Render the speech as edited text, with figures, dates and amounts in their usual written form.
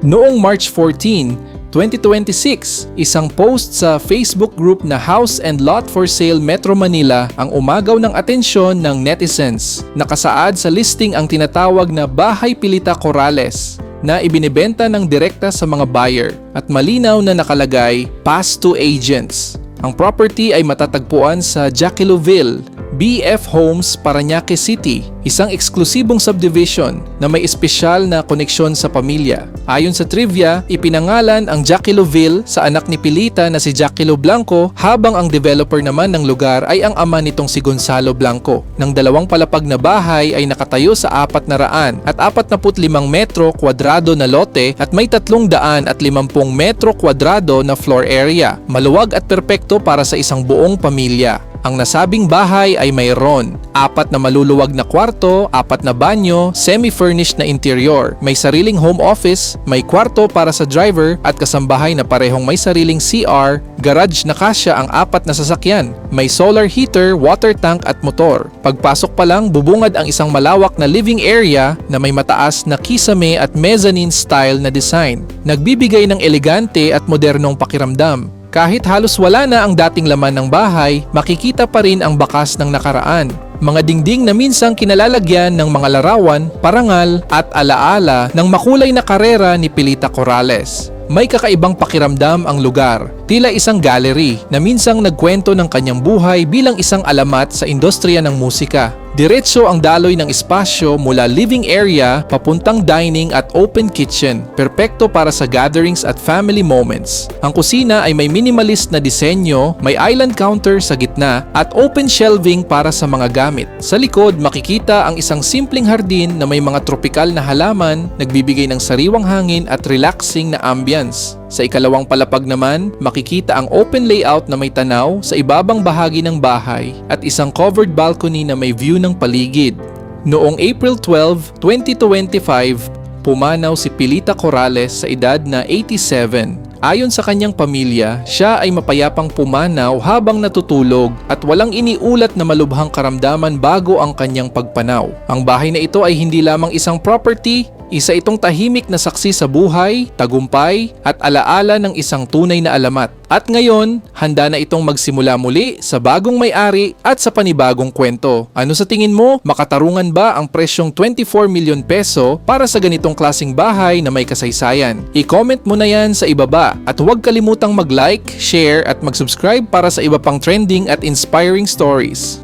Noong March 14, 2026, isang post sa Facebook group na House and Lot for Sale Metro Manila ang umagaw ng atensyon ng netizens. Nakasaad sa listing ang tinatawag na Bahay Pilita Corrales na ibinebenta ng direkta sa mga buyer at malinaw na nakalagay, Pass to Agents. Ang property ay matatagpuan sa Jaquiloville, BF Homes, Parañaque City, isang eksklusibong subdivision na may espesyal na koneksyon sa pamilya. Ayon sa trivia, ipinangalan ang Jaquiloville sa anak ni Pilita na si Jaquilo Blanco habang ang developer naman ng lugar ay ang ama nitong si Gonzalo Blanco. Ng 2 palapag na bahay ay nakatayo sa 400 at 45 metro kwadrado na lote at may 350 metro kwadrado na floor area. Maluwag at perpekto para sa isang buong pamilya. Ang nasabing bahay ay mayroon 4 na maluluwag na kwarto, 4 na banyo, semi-furnished na interior, may sariling home office, may kwarto para sa driver at kasambahay na parehong may sariling CR, garage na kasya ang 4 na sasakyan, may solar heater, water tank at motor. Pagpasok pa lang, bubungad ang isang malawak na living area na may mataas na kisame at mezzanine style na design. Nagbibigay ng elegante at modernong pakiramdam. Kahit halos wala na ang dating laman ng bahay, makikita pa rin ang bakas ng nakaraan. Mga dingding na minsang kinalalagyan ng mga larawan, parangal at alaala ng makulay na karera ni Pilita Corrales. May kakaibang pakiramdam ang lugar, tila isang gallery na minsang nagkwento ng kanyang buhay bilang isang alamat sa industriya ng musika. Diretso ang daloy ng espasyo mula living area papuntang dining at open kitchen, perpekto para sa gatherings at family moments. Ang kusina ay may minimalist na disenyo, may island counter sa gitna at open shelving para sa mga gamit. Sa likod, makikita ang isang simpleng hardin na may mga tropikal na halaman, nagbibigay ng sariwang hangin at relaxing na ambience. Sa ikalawang palapag naman, makikita ang open layout na may tanaw sa ibabang bahagi ng bahay at isang covered balcony na may view ng paligid. Noong April 12, 2025, pumanaw si Pilita Corrales sa edad na 87. Ayon sa kanyang pamilya, siya ay mapayapang pumanaw habang natutulog at walang iniulat na malubhang karamdaman bago ang kanyang pagpanaw. Ang bahay na ito ay hindi lamang isang property, isa itong tahimik na saksi sa buhay, tagumpay at alaala ng isang tunay na alamat. At ngayon, handa na itong magsimula muli sa bagong may-ari at sa panibagong kwento. Ano sa tingin mo? Makatarungan ba ang presyong 24 milyon peso para sa ganitong klaseng bahay na may kasaysayan? I-comment mo na yan sa ibaba at huwag kalimutang mag-like, share at mag-subscribe para sa iba pang trending at inspiring stories.